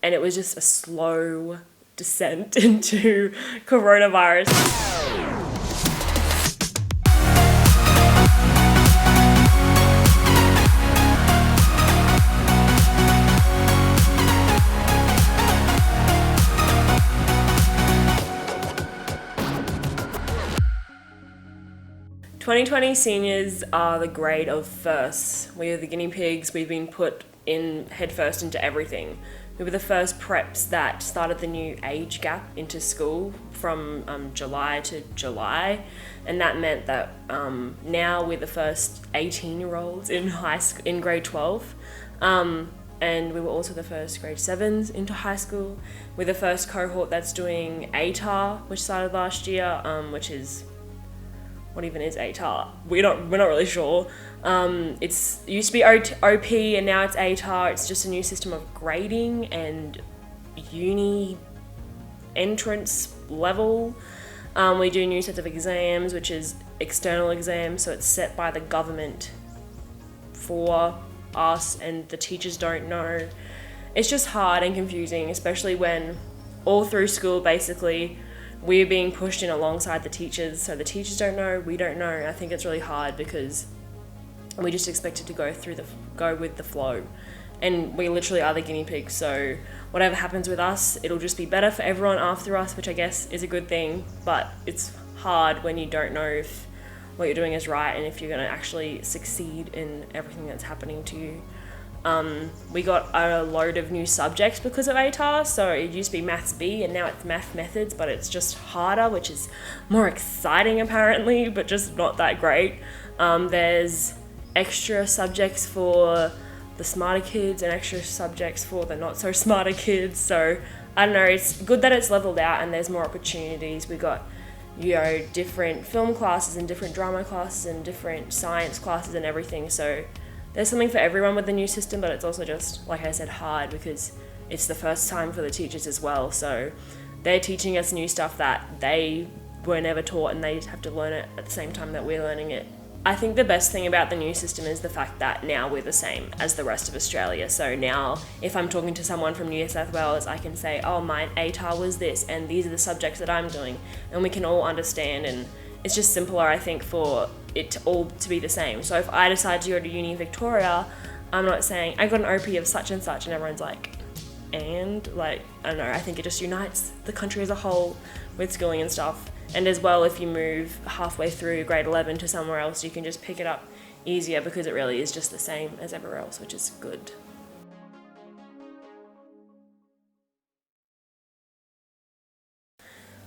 And it was just a slow descent into coronavirus. 2020 seniors are the grade of firsts. We are the guinea pigs. We've been put in headfirst into everything. We were the first preps that started the new age gap into school from July to July, and that meant that now we're the first 18-year-olds in high school, in grade 12, and we were also the first grade 7s into high school. We're the first cohort that's doing ATAR, which started last year, which is, what even is ATAR? We're not really sure. It used to be OP and now it's ATAR. It's just a new system of grading and uni entrance level. We do new sets of exams, which is external exams, so it's set by the government for us, and the teachers don't know. It's just hard and confusing, especially when all through school basically we're being pushed in alongside the teachers, so the teachers don't know, we don't know. And I think it's really hard because we just expected to go with the flow, and we literally are the guinea pigs. So whatever happens with us, it'll just be better for everyone after us, which I guess is a good thing. But it's hard when you don't know if what you're doing is right and if you're going to actually succeed in everything that's happening to you. We got a load of new subjects because of ATAR, so it used to be Maths B and now it's Math Methods, but it's just harder, which is more exciting apparently, but just not that great. There's extra subjects for the smarter kids and extra subjects for the not so smarter kids, so I don't know, it's good that it's leveled out and there's more opportunities. We got, different film classes and different drama classes and different science classes and everything, so there's something for everyone with the new system, but it's also just, like I said, hard because it's the first time for the teachers as well. So they're teaching us new stuff that they were never taught, and they have to learn it at the same time that we're learning it. I think the best thing about the new system is the fact that now we're the same as the rest of Australia. So now if I'm talking to someone from New South Wales, I can say, oh, my ATAR was this, and these are the subjects that I'm doing, and we can all understand, and it's just simpler, I think, for it all to be the same. So if I decide to go to uni in Victoria, I'm not saying I got an OP of such and such, and everyone's like, and like, I don't know, I think it just unites the country as a whole with schooling and stuff. And as well, if you move halfway through grade 11 to somewhere else, you can just pick it up easier because it really is just the same as everywhere else, which is good.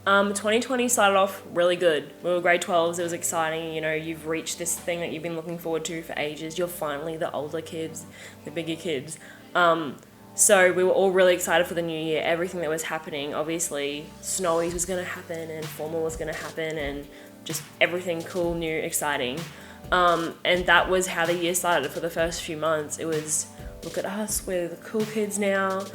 Um, 2020 started off really good. We were grade 12s, it was exciting, you've reached this thing that you've been looking forward to for ages. You're finally the older kids, the bigger kids. So we were all really excited for the new year, everything that was happening. Obviously, Snowies was going to happen and formal was going to happen and just everything cool, new, exciting. And that was how the year started for the first few months. It was, look at us, we're the cool kids now.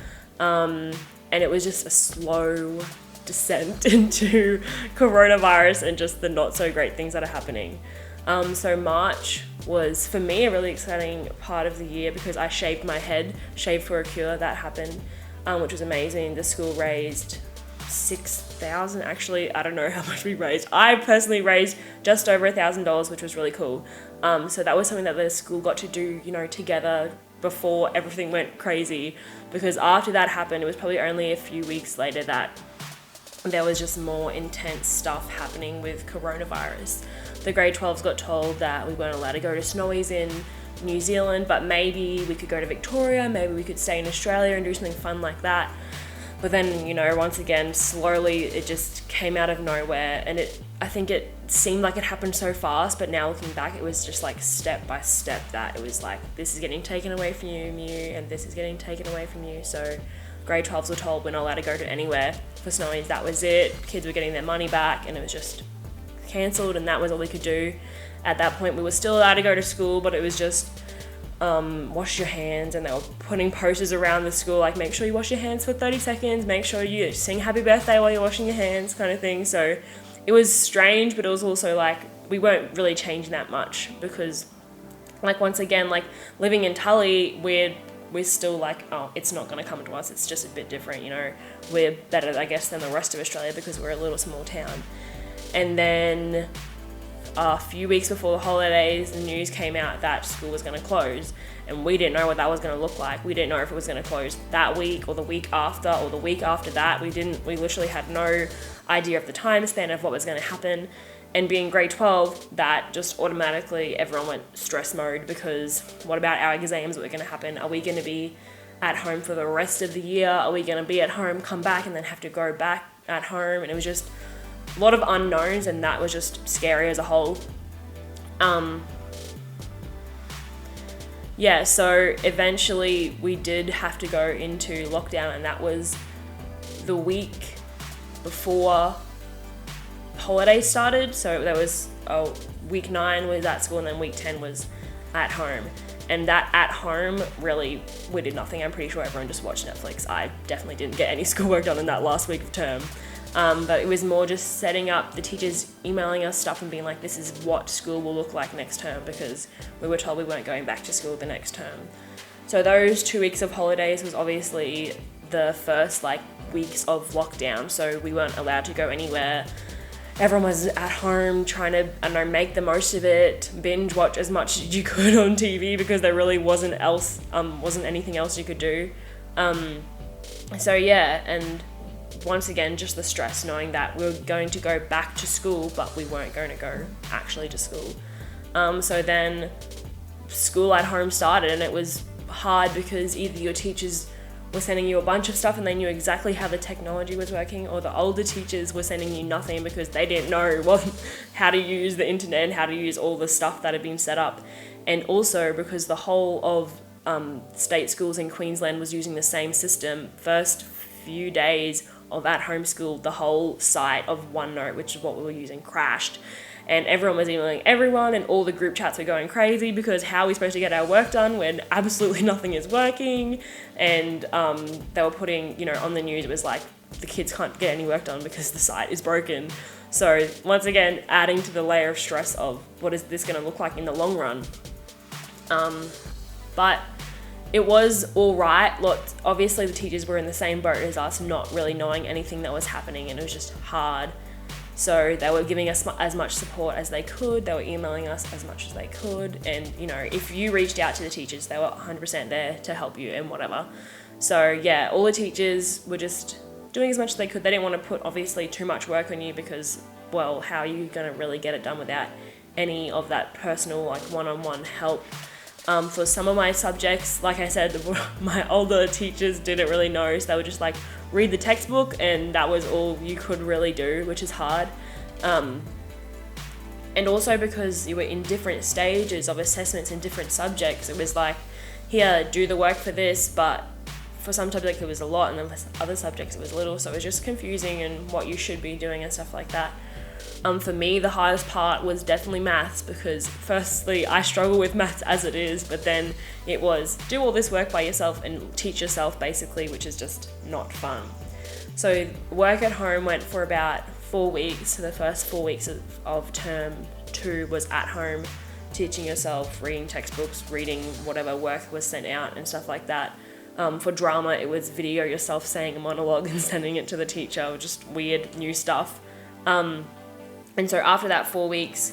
And it was just a slow descent into coronavirus and just the not so great things that are happening. So March was, for me, a really exciting part of the year because I shaved my head, shaved for a cure, that happened, which was amazing. The school raised $6,000, actually, I don't know how much we raised. I personally raised just over $1,000, which was really cool. So that was something that the school got to do, together before everything went crazy, because after that happened, it was probably only a few weeks later that there was just more intense stuff happening with coronavirus. The grade 12s got told that we weren't allowed to go to Snowies in New Zealand, but maybe we could go to Victoria, maybe we could stay in Australia and do something fun like that. But then, once again, slowly it just came out of nowhere, and I think it seemed like it happened so fast, but now looking back, it was just like step by step that it was like, this is getting taken away from you, and this is getting taken away from you. So grade 12s were told we're not allowed to go to anywhere for Snowies. That was it. Kids were getting their money back, and it was just cancelled, and that was all we could do. At that point, we were still allowed to go to school, but it was just wash your hands, and they were putting posters around the school like, make sure you wash your hands for 30 seconds, make sure you sing happy birthday while you're washing your hands, kind of thing. So it was strange, but it was also like we weren't really changing that much because, like, once again, like living in Tully, we're we're still like, oh, it's not going to come to us. It's just a bit different, you know. We're better, I guess, than the rest of Australia because we're a little small town. And then a few weeks before the holidays, the news came out that school was going to close. And we didn't know what that was going to look like. We didn't know if it was going to close that week or the week after or the week after that. We literally had no idea of the time span of what was going to happen. And being grade 12, that just automatically everyone went stress mode because what about our exams? What are going to happen? Are we going to be at home for the rest of the year? Are we going to be at home, come back, and then have to go back at home? And it was just a lot of unknowns, and that was just scary as a whole. Yeah, so eventually we did have to go into lockdown, and that was the week before holidays started. So there was week 9 was at school, and then week 10 was at home. And that at home, really, we did nothing. I'm pretty sure everyone just watched Netflix. I definitely didn't get any schoolwork done in that last week of term. But it was more just setting up, the teachers emailing us stuff and being like, this is what school will look like next term, because we were told we weren't going back to school the next term. So those 2 weeks of holidays was obviously the first weeks of lockdown. So we weren't allowed to go anywhere. Everyone was at home trying to, make the most of it, binge watch as much as you could on TV because there really wasn't anything else you could do. So yeah, and once again, just the stress knowing that we were going to go back to school, but we weren't going to go actually to school. So then school at home started, and it was hard because either your teachers were sending you a bunch of stuff and they knew exactly how the technology was working, or the older teachers were sending you nothing because they didn't know how to use the internet and how to use all the stuff that had been set up. And also because the whole of state schools in Queensland was using the same system, first few days of at-home school, the whole site of OneNote, which is what we were using, crashed. And everyone was emailing everyone, and all the group chats were going crazy because how are we supposed to get our work done when absolutely nothing is working? And they were putting, on the news, it was like, the kids can't get any work done because the site is broken. So once again, adding to the layer of stress of what is this going to look like in the long run. But it was all right. Look, obviously the teachers were in the same boat as us, not really knowing anything that was happening, and it was just hard. So they were giving us as much support as they could. They were emailing us as much as they could. And, if you reached out to the teachers, they were 100% there to help you and whatever. So, yeah, all the teachers were just doing as much as they could. They didn't want to put, obviously, too much work on you because, well, how are you going to really get it done without any of that personal, one-on-one help? For some of my subjects, like I said, my older teachers didn't really know, so they were just read the textbook, and that was all you could really do, which is hard. And also because you were in different stages of assessments in different subjects, it was here, do the work for this, but for some subjects it was a lot, and then for other subjects it was little, so it was just confusing and what you should be doing and stuff like that. For me, the hardest part was definitely maths, because firstly, I struggle with maths as it is, but then it was do all this work by yourself and teach yourself, basically, which is just not fun. So work at home went for about 4 weeks. So the first 4 weeks of term 2 was at home, teaching yourself, reading textbooks, reading whatever work was sent out and stuff like that. For drama, it was video yourself saying a monologue and sending it to the teacher, just weird new stuff. And so after that 4 weeks,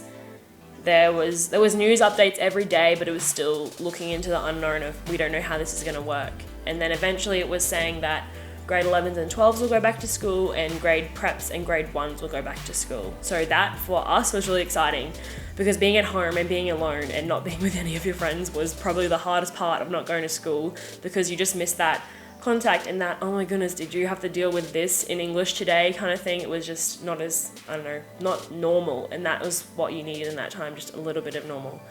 there was news updates every day, but it was still looking into the unknown of we don't know how this is going to work. And then eventually it was saying that grade 11s and 12s will go back to school, and grade preps and grade 1s will go back to school. So that for us was really exciting, because being at home and being alone and not being with any of your friends was probably the hardest part of not going to school, because you just miss that contact and that, oh my goodness, did you have to deal with this in English today kind of thing. It was just not as, not normal, and that was what you needed in that time, just a little bit of normal.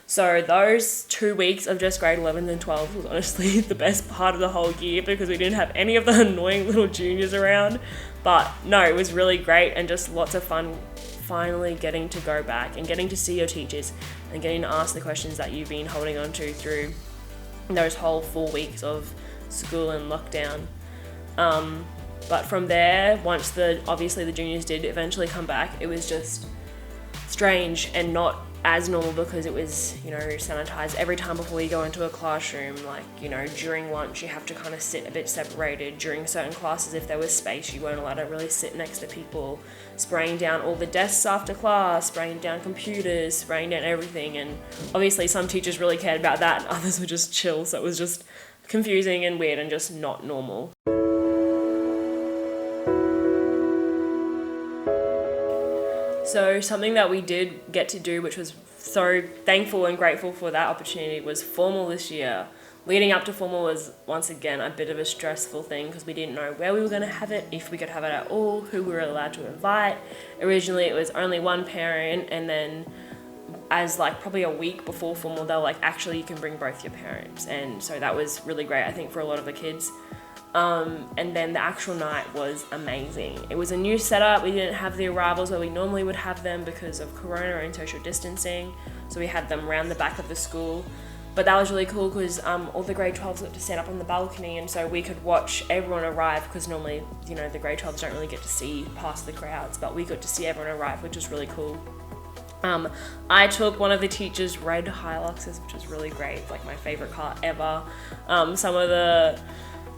So those 2 weeks of just grade 11s and 12s was honestly the best part of the whole year, because we didn't have any of the annoying little juniors around. But no, it was really great and just lots of fun finally getting to go back and getting to see your teachers and getting to ask the questions that you've been holding on to through those whole 4 weeks of school and lockdown. But from there, once obviously the juniors did eventually come back, it was just strange and not as normal because it was, sanitized every time before you go into a classroom. Like, during lunch you have to kind of sit a bit separated. During certain classes, if there was space, you weren't allowed to really sit next to people. Spraying down all the desks after class, spraying down computers, spraying down everything. And obviously some teachers really cared about that and others were just chill, so it was just confusing and weird and just not normal. So something that we did get to do, which was so thankful and grateful for that opportunity, was formal this year. Leading up to formal was, once again, a bit of a stressful thing because we didn't know where we were going to have it, if we could have it at all, who we were allowed to invite. Originally it was only one parent, and then as probably a week before formal, they were like, actually you can bring both your parents. And so that was really great, I think, for a lot of the kids. And then the actual night was amazing. It was a new setup. We didn't have the arrivals where we normally would have them because of Corona and social distancing. So we had them around the back of the school. But that was really cool because all the grade 12s got to stand up on the balcony, and so we could watch everyone arrive because normally, the grade 12s don't really get to see past the crowds, but we got to see everyone arrive, which was really cool. I took one of the teachers' red Hiluxes, which was really great. It's my favorite car ever.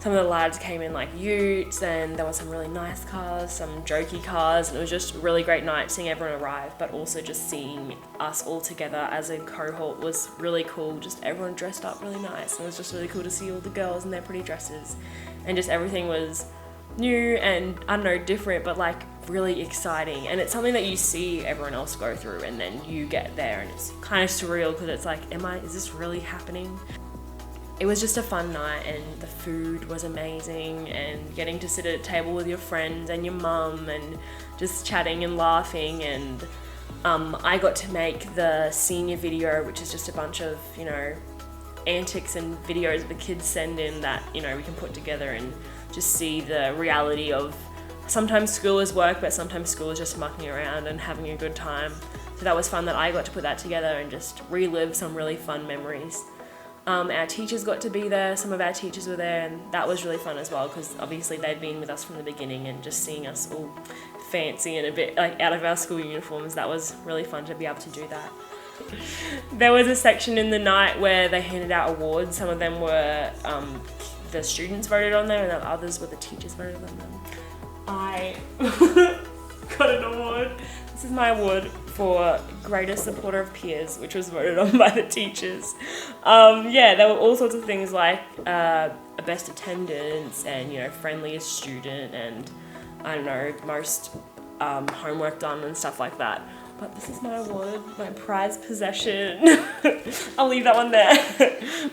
Some of the lads came in utes, and there were some really nice cars, some jokey cars, and it was just a really great night seeing everyone arrive, but also just seeing us all together as a cohort was really cool. Just everyone dressed up really nice, and it was just really cool to see all the girls in their pretty dresses, and just everything was new and, I don't know, different, but really exciting. And it's something that you see everyone else go through, and then you get there and it's kind of surreal because it's is this really happening? It was just a fun night, and the food was amazing, and getting to sit at a table with your friends and your mum and just chatting and laughing. And I got to make the senior video, which is just a bunch of, antics and videos the kids send in that, we can put together and just see the reality of sometimes school is work, but sometimes school is just mucking around and having a good time. So that was fun that I got to put that together and just relive some really fun memories. Our teachers got to be there, some of our teachers were there, and that was really fun as well because obviously they'd been with us from the beginning, and just seeing us all fancy and a bit out of our school uniforms, that was really fun to be able to do that. There was a section in the night where they handed out awards. Some of them were the students voted on them, and the others were the teachers voted on them. I got an award. This is my award for greatest supporter of peers, which was voted on by the teachers. There were all sorts of things like a best attendance and, friendliest student and, I don't know, most homework done and stuff like that. But this is my award, my prized possession. I'll leave that one there.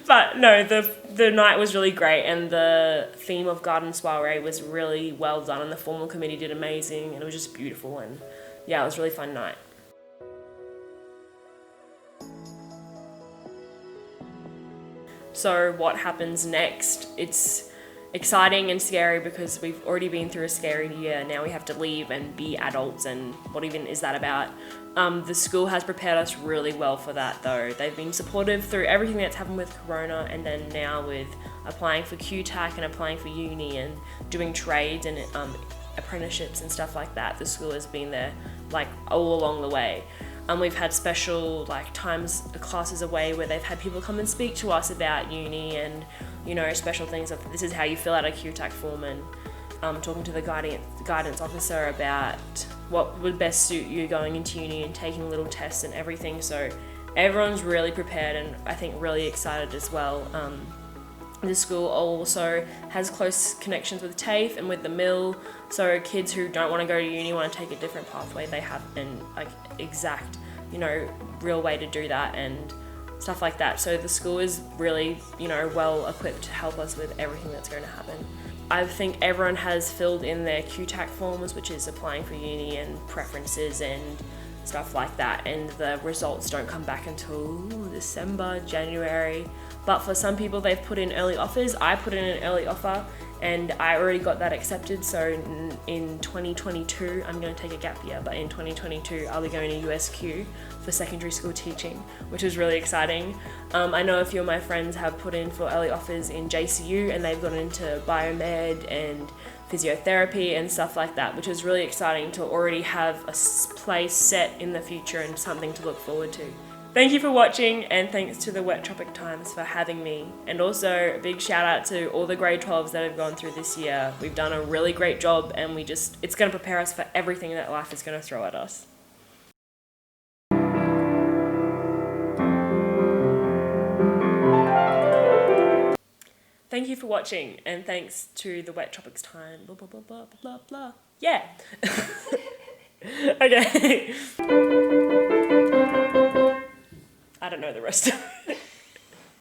But no, the night was really great, and the theme of garden soiree was really well done, and the formal committee did amazing, and it was just beautiful, and yeah, it was a really fun night. So what happens next? It's exciting and scary because we've already been through a scary year. Now we have to leave and be adults, and what even is that about? The school has prepared us really well for that though. They've been supportive through everything that's happened with Corona, and then now with applying for QTAC and applying for uni and doing trades and apprenticeships and stuff like that. The school has been there all along the way. We've had special classes away where they've had people come and speak to us about uni and special things of this is how you fill out a QTAC form, and talking to the guidance officer about what would best suit you going into uni and taking little tests and everything. So everyone's really prepared and I think really excited as well. The school also has close connections with TAFE and with the mill, so kids who don't want to go to uni, want to take a different pathway, they have an exact real way to do that and stuff like that. So the school is really well equipped to help us with everything that's going to happen. I think everyone has filled in their QTAC forms, which is applying for uni and preferences and stuff like that, and the results don't come back until December, January. But for some people, they've put in early offers. I put in an early offer and I already got that accepted. So in 2022, I'm going to take a gap year, but in 2022, I'll be going to USQ for secondary school teaching, which is really exciting. I know a few of my friends have put in for early offers in JCU and they've gone into biomed and physiotherapy and stuff like that, which is really exciting to already have a place set in the future and something to look forward to. Thank you for watching, and thanks to the Wet Tropic Times for having me. And also a big shout out to all the grade 12s that have gone through this year. We've done a really great job, and it's going to prepare us for everything that life is going to throw at us. Thank you for watching, and thanks to the Wet Tropics Time. Blah, blah, blah, blah, blah, blah. Yeah. Okay. I don't know the rest of it.